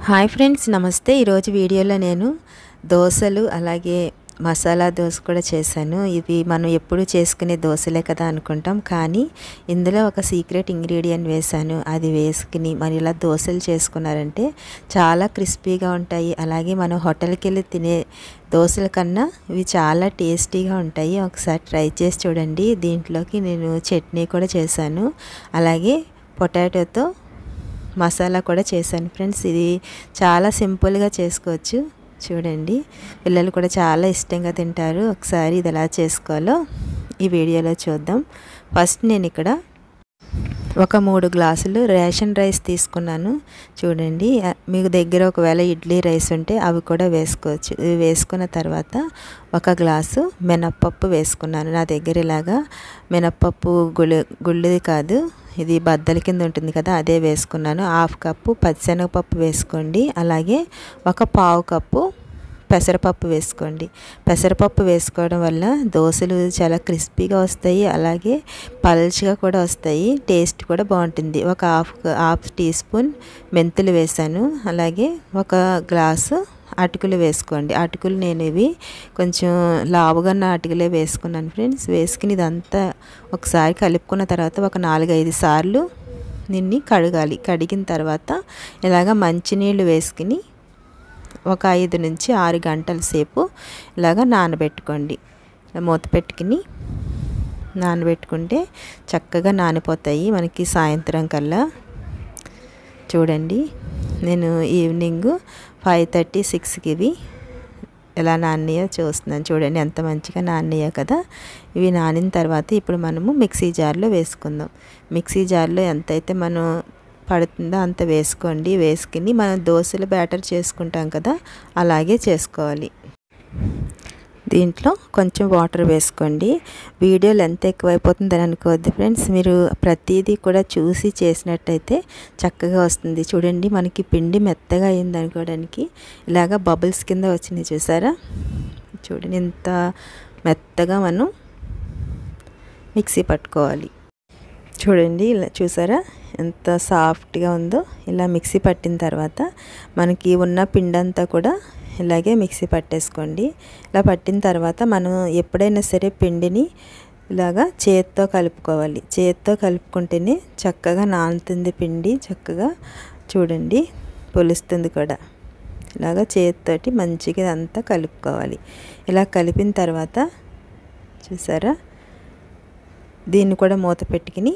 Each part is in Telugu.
హాయ్ ఫ్రెండ్స్, నమస్తే. ఈరోజు వీడియోలో నేను దోశలు అలాగే మసాలా దోశ కూడా చేశాను. ఇవి మనం ఎప్పుడు చేసుకునే దోశలే కదా అనుకుంటాం, కానీ ఇందులో ఒక సీక్రెట్ ఇంగ్రీడియంట్ వేశాను. అది వేసుకుని మరి ఇలా దోశలు చేసుకున్నారంటే చాలా క్రిస్పీగా ఉంటాయి. అలాగే మనం హోటల్కి వెళ్ళి తినే దోశల కన్నా ఇవి చాలా టేస్టీగా ఉంటాయి. ఒకసారి ట్రై చేసి చూడండి. దీంట్లోకి నేను చట్నీ కూడా చేశాను, అలాగే పొటాటోతో మసాలా కూడా చేశాను ఫ్రెండ్స్. ఇది చాలా సింపుల్గా చేసుకోవచ్చు. చూడండి, పిల్లలు కూడా చాలా ఇష్టంగా తింటారు. ఒకసారి ఇది ఎలా చేసుకోవాలో ఈ వీడియోలో చూద్దాం. ఫస్ట్ నేను ఇక్కడ ఒక 3 గ్లాసులు రేషన్ రైస్ తీసుకున్నాను. చూడండి, మీకు దగ్గర ఒకవేళ ఇడ్లీ రైస్ ఉంటే అవి కూడా వేసుకోవచ్చు. ఇవి వేసుకున్న తర్వాత 1 గ్లాసు మినప్పప్పు వేసుకున్నాను. నా దగ్గర ఇలాగా మినప్పప్పు గుళ్ళది కాదు, ఇది బద్దల కింద ఉంటుంది కదా, అదే వేసుకున్నాను. 1/2 కప్పు పచ్చిశనగపప్పు వేసుకోండి. అలాగే 1/4 కప్పు పెసరపప్పు వేసుకోండి. పెసరపప్పు వేసుకోవడం వల్ల దోశలు చాలా క్రిస్పీగా వస్తాయి, అలాగే పల్చగా కూడా వస్తాయి. టేస్ట్ కూడా బాగుంటుంది. ఒక హాఫ్ టీ స్పూన్ మెంతులు వేసాను. అలాగే 1 గ్లాసు అటుకులు వేసుకోండి. అటుకులు నేను ఇవి కొంచెం లావుగా ఉన్న అటుకులే వేసుకున్నాను ఫ్రెండ్స్. వేసుకుని ఇదంతా ఒకసారి కలుపుకున్న తర్వాత ఒక 4-5 సార్లు దీన్ని కడగాలి. కడిగిన తర్వాత ఇలాగ మంచినీళ్ళు వేసుకుని ఒక 5 నుంచి 6 గంటల సేపు ఇలాగ నానబెట్టుకోండి. మూత పెట్టుకుని నానబెట్టుకుంటే చక్కగా నానిపోతాయి మనకి సాయంత్రం కల్లా. చూడండి, నేను ఈవినింగ్ 5:30-6కి ఇవి ఎలా నానినాయో చూస్తున్నాను. చూడండి ఎంత మంచిగా నానినాయో కదా. ఇవి నానిన తర్వాత ఇప్పుడు మనము మిక్సీ జార్లో వేసుకుందాం. మిక్సీ జార్లో ఎంతైతే మనం పడుతుందో అంత వేసుకోండి. వేసుకుని మనం దోశల బ్యాటర్ చేసుకుంటాం కదా, అలాగే చేసుకోవాలి. దీంట్లో కొంచెం వాటర్ వేసుకోండి. వీడియో లెంత్ ఎక్కువైపోతుందని అనుకోవద్దు ఫ్రెండ్స్. మీరు ప్రతిదీ కూడా చూసి చేసినట్టయితే చక్కగా వస్తుంది. చూడండి, మనకి పిండి మెత్తగా అయింది అనుకోవడానికి ఇలాగ బబుల్స్ కింద వచ్చినాయి. చూసారా? చూడండి, ఇంత మెత్తగా మనం మిక్సీ పట్టుకోవాలి. చూడండి, ఇలా చూసారా ఎంత సాఫ్ట్గా ఉందో. ఇలా మిక్సీ పట్టిన తర్వాత మనకి ఉన్న పిండి అంతా కూడా ఇలాగే మిక్సీ పట్టేసుకోండి. ఇలా పట్టిన తర్వాత మనం ఎప్పుడైనా సరే పిండిని ఇలాగా చేత్తో కలుపుకోవాలి. చేత్తో కలుపుకుంటేనే చక్కగా నానుతుంది పిండి. చక్కగా చూడండి, పొలుస్తుంది కూడా. ఇలాగా చేతితోటి మంచిగా అంతా కలుపుకోవాలి. ఇలా కలిపిన తర్వాత చూసారా, దీన్ని కూడా మూత పెట్టుకుని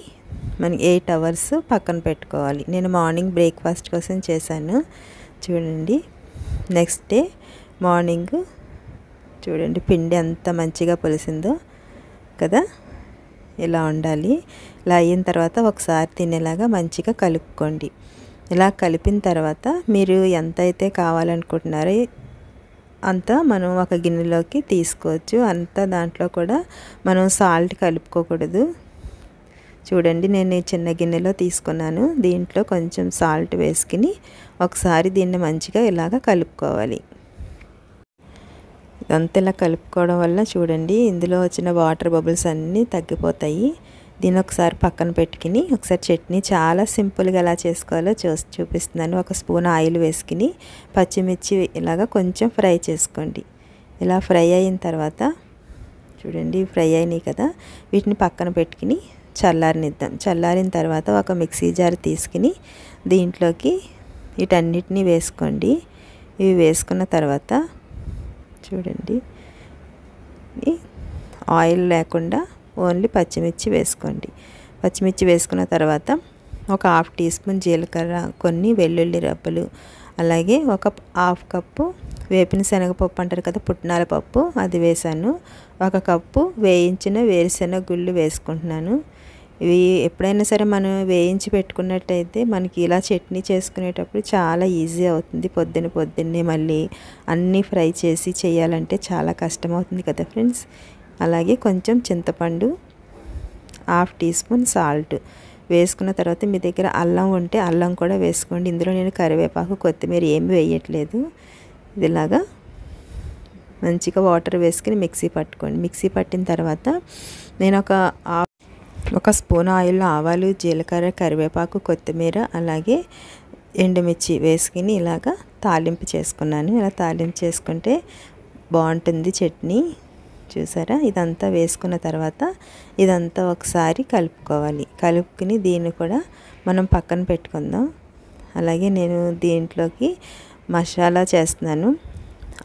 మనకి 8 అవర్స్ పక్కన పెట్టుకోవాలి. నేను మార్నింగ్ బ్రేక్ఫాస్ట్ కోసం చేశాను. చూడండి, నెక్స్ట్ డే మార్నింగ్ చూడండి పిండి ఎంత మంచిగా పొలిసిందో కదా. ఇలా ఉండాలి. ఇలా అయిన తర్వాత ఒకసారి తినేలాగా మంచిగా కలుపుకోండి. ఇలా కలిపిన తర్వాత మీరు ఎంత అయితే కావాలనుకుంటున్నారో అంత మనం ఒక గిన్నెలోకి తీసుకోవచ్చు. అంతా దాంట్లో కూడా మనం సాల్ట్ కలుపుకోకూడదు. చూడండి, నేను చిన్న గిన్నెలో తీసుకున్నాను. దీంట్లో కొంచెం సాల్ట్ వేసుకుని ఒకసారి దీన్ని మంచిగా ఇలాగ కలుపుకోవాలి. ఇదంతా ఇలా కలుపుకోవడం వల్ల చూడండి ఇందులో వచ్చిన వాటర్ బబుల్స్ అన్నీ తగ్గిపోతాయి. దీన్ని ఒకసారి పక్కన పెట్టుకుని ఒకసారి చట్నీ చాలా సింపుల్గా ఎలా చేసుకోవాలో చూపిస్తున్నాను. 1 స్పూన్ ఆయిల్ వేసుకుని పచ్చిమిర్చి ఇలాగ కొంచెం ఫ్రై చేసుకోండి. ఇలా ఫ్రై అయిన తర్వాత చూడండి ఫ్రై అయినాయి కదా, వీటిని పక్కన పెట్టుకుని చల్లారనిద్దాం. చల్లారిన తర్వాత ఒక మిక్సీ జార్ తీసుకుని దీంట్లోకి వీటన్నిటిని వేసుకోండి. ఇవి వేసుకున్న తర్వాత చూడండి ఆయిల్ లేకుండా ఓన్లీ పచ్చిమిర్చి వేసుకోండి. పచ్చిమిర్చి వేసుకున్న తర్వాత ఒక 1/2 టీ స్పూన్ జీలకర్ర, కొన్ని వెల్లుల్లి రబ్బలు, అలాగే ఒక 1/2 కప్పు వేపిన శనగపప్పు అంటారు కదా, పుట్నాల పప్పు, అది వేసాను. 1 కప్పు వేయించిన వేరుశెనగ గుళ్ళు వేసుకుంటున్నాను. ఇవి ఎప్పుడైనా సరే మనం వేయించి పెట్టుకున్నట్టయితే మనకి ఇలా చట్నీ చేసుకునేటప్పుడు చాలా ఈజీ అవుతుంది. పొద్దున్నే మళ్ళీ అన్నీ ఫ్రై చేసి చేయాలంటే చాలా కష్టమవుతుంది కదా ఫ్రెండ్స్. అలాగే కొంచెం చింతపండు, 1/2 టీ స్పూన్ సాల్ట్ వేసుకున్న తర్వాత మీ దగ్గర అల్లం ఉంటే అల్లం కూడా వేసుకోండి. ఇందులో నేను కరివేపాకు, కొత్తిమీర ఏమి వేయట్లేదు. ఇదిలాగా మంచిగా వాటర్ వేసుకుని మిక్సీ పట్టుకోండి. మిక్సీ పట్టిన తర్వాత నేను ఒక స్పూన్ ఆయిల్లో ఆవాలు, జీలకర్ర, కరివేపాకు, కొత్తిమీర, అలాగే ఎండుమిర్చి వేసుకుని ఇలాగా తాలింపు చేసుకున్నాను. ఇలా తాలింపు చేసుకుంటే బాగుంటుంది చట్నీ. చూసారా, ఇదంతా వేసుకున్న తర్వాత ఇదంతా ఒకసారి కలుపుకోవాలి. కలుపుకుని దీన్ని కూడా మనం పక్కన పెట్టుకుందాం. అలాగే నేను దీంట్లోకి మసాలా చేస్తున్నాను.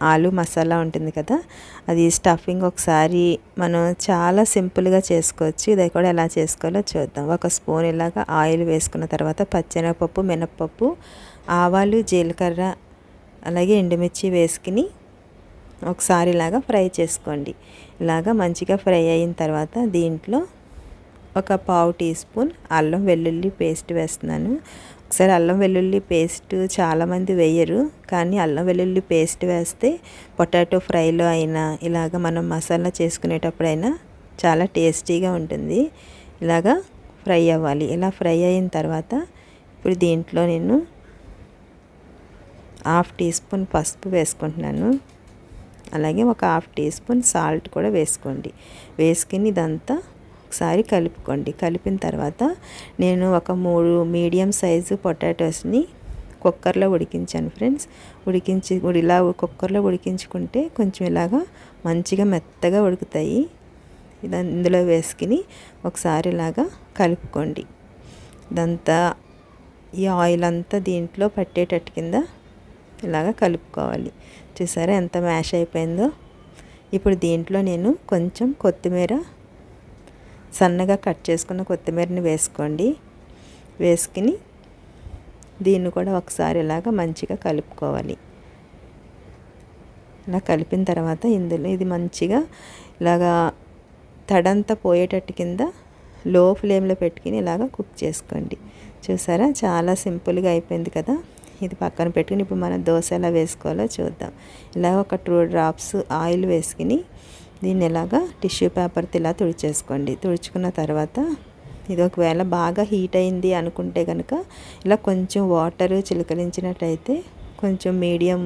ఆలు మసాలా ఉంటుంది కదా, అది స్టఫింగ్ ఒకసారి మనం చాలా సింపుల్గా చేసుకోవచ్చు. ఇది కూడా ఎలా చేసుకోవాలో చూద్దాం. 1 స్పూన్ ఇలాగా ఆయిల్ వేసుకున్న తర్వాత పచ్చెనగపప్పు, మినప్పప్పు, ఆవాలు, జీలకర్ర అలాగే ఎండుమిర్చి వేసుకుని ఒకసారి ఇలాగా ఫ్రై చేసుకోండి. ఇలాగా మంచిగా ఫ్రై అయిన తర్వాత దీంట్లో 1/2 టీ స్పూన్ అల్లం వెల్లుల్లి పేస్ట్ వేస్తున్నాను. ఒకసారి అల్లం వెల్లుల్లి పేస్ట్ చాలామంది వేయరు, కానీ అల్లం వెల్లుల్లి పేస్ట్ వేస్తే పొటాటో ఫ్రైలో అయినా ఇలాగ మనం మసాలా చేసుకునేటప్పుడైనా చాలా టేస్టీగా ఉంటుంది. ఇలాగా ఫ్రై అవ్వాలి. ఇలా ఫ్రై అయిన తర్వాత ఇప్పుడు దీంట్లో నేను 1/2 టీ స్పూన్ పసుపు వేసుకుంటున్నాను. అలాగే 1/2 టీ స్పూన్ సాల్ట్ కూడా వేసుకోండి. వేసుకుని ఇదంతా ఒకసారి కలుపుకోండి. కలిపిన తర్వాత నేను 3 మీడియం సైజు పొటాటోస్ని కుక్కర్లో ఉడికించాను ఫ్రెండ్స్. ఇలా కుక్కర్లో ఉడికించుకుంటే కొంచెం ఇలాగా మంచిగా మెత్తగా ఉడుకుతాయి. ఇందులో వేసుకుని ఒకసారి ఇలాగా కలుపుకోండి. ఇదంతా ఈ ఆయిల్ అంతా దీంట్లో పట్టేటట్టు కింద ఇలాగా కలుపుకోవాలి. చూసారా ఎంత మ్యాష్ అయిపోయిందో. ఇప్పుడు దీంట్లో నేను కొంచెం కొత్తిమీర, సన్నగా కట్ చేసుకున్న కొత్తిమీరని వేసుకోండి. వేసుకుని దీన్ని కూడా ఒకసారి ఇలాగా మంచిగా కలుపుకోవాలి. ఇలా కలిపిన తర్వాత ఇందులో ఇది మంచిగా ఇలాగా తడంతా పోయేటట్టు కింద లో ఫ్లేమ్లో పెట్టుకుని ఇలాగా కుక్ చేసుకోండి. చూసారా, చాలా సింపుల్గా అయిపోయింది కదా. ఇది పక్కన పెట్టుకుని ఇప్పుడు మనం దోశ ఎలా వేసుకోవాలో చూద్దాం. ఇలా ఒక 2 డ్రాప్స్ ఆయిల్ వేసుకుని దీన్ని ఇలాగా టిష్యూ పేపర్తో ఇలా తుడిచేసుకోండి. తుడుచుకున్న తర్వాత ఇది ఒకవేళ బాగా హీట్ అయింది అనుకుంటే కనుక ఇలా కొంచెం వాటర్ చిలకరించినట్టయితే కొంచెం మీడియం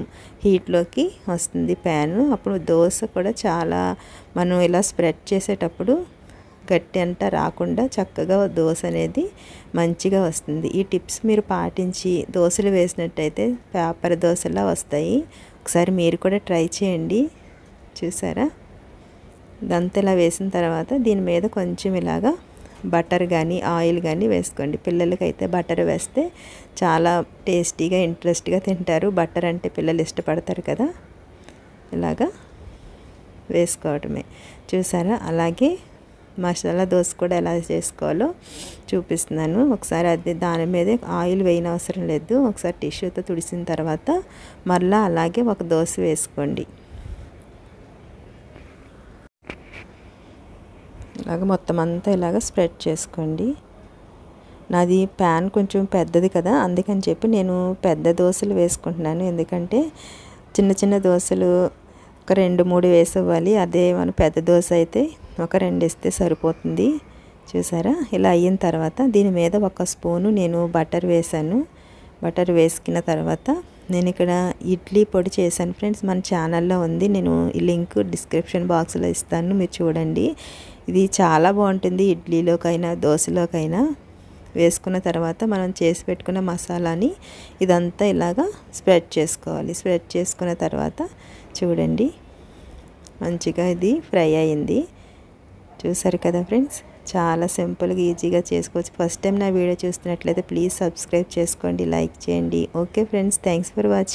హీట్లోకి వస్తుంది ప్యాను. అప్పుడు దోశ కూడా చాలా మనం ఇలా స్ప్రెడ్ చేసేటప్పుడు గట్టి అంట రాకుండా చక్కగా దోశ అనేది మంచిగా వస్తుంది. ఈ టిప్స్ మీరు పాటించి దోశలు వేసినట్టయితే పేపర్ దోశలా వస్తాయి. ఒకసారి మీరు కూడా ట్రై చేయండి. చూసారా, ఇదంతా ఇలా వేసిన తర్వాత దీని మీద కొంచెం ఇలాగా బటర్ కానీ ఆయిల్ కానీ వేసుకోండి. పిల్లలకైతే బటర్ వేస్తే చాలా టేస్టీగా ఇంట్రెస్ట్గా తింటారు. బటర్ అంటే పిల్లలు ఇష్టపడతారు కదా. ఇలాగా వేసుకోవటమే. చూసారా, అలాగే మసాలా దోశ కూడా ఎలా చేసుకోవాలో చూపిస్తున్నాను. ఒకసారి అది దాని మీద ఆయిల్ వేయనవసరం లేదు. ఒకసారి టిష్యూతో తుడిసిన తర్వాత మళ్ళీ అలాగే ఒక దోశ వేసుకోండి. ఇలాగ మొత్తం అంతా ఇలాగ స్ప్రెడ్ చేసుకోండి. నాది ప్యాన్ కొంచెం పెద్దది కదా, అందుకని చెప్పి నేను పెద్ద దోశలు వేసుకుంటున్నాను. ఎందుకంటే చిన్న చిన్న దోశలు ఒక 2-3 వేసివ్వాలి. అదే మన పెద్ద దోశ అయితే ఒక 2 వేస్తే సరిపోతుంది. చూసారా, ఇలా అయిన తర్వాత దీని మీద 1 స్పూను నేను బటర్ వేసాను. బటర్ వేసుకున్న తర్వాత నేను ఇక్కడ ఇడ్లీ పొడి చేశాను ఫ్రెండ్స్. మన ఛానల్లో ఉంది, నేను ఈ లింక్ డిస్క్రిప్షన్ బాక్స్లో ఇస్తాను, మీరు చూడండి. ఇది చాలా బాగుంటుంది ఇడ్లీలోకైనా దోశలోకైనా. వేసుకున్న తర్వాత మనం చేసి పెట్టుకున్న మసాలాని ఇదంతా ఇలాగా స్ప్రెడ్ చేసుకోవాలి. స్ప్రెడ్ చేసుకున్న తర్వాత చూడండి మంచిగా ఇది ఫ్రై అయింది. చూసారు కదా ఫ్రెండ్స్, చాలా సింపుల్గా ఈజీగా చేసుకోవచ్చు. ఫస్ట్ టైం నా వీడియో చూస్తున్నట్లయితే ప్లీజ్ సబ్స్క్రైబ్ చేసుకోండి, లైక్ చేయండి. Okay friends, thanks for watching.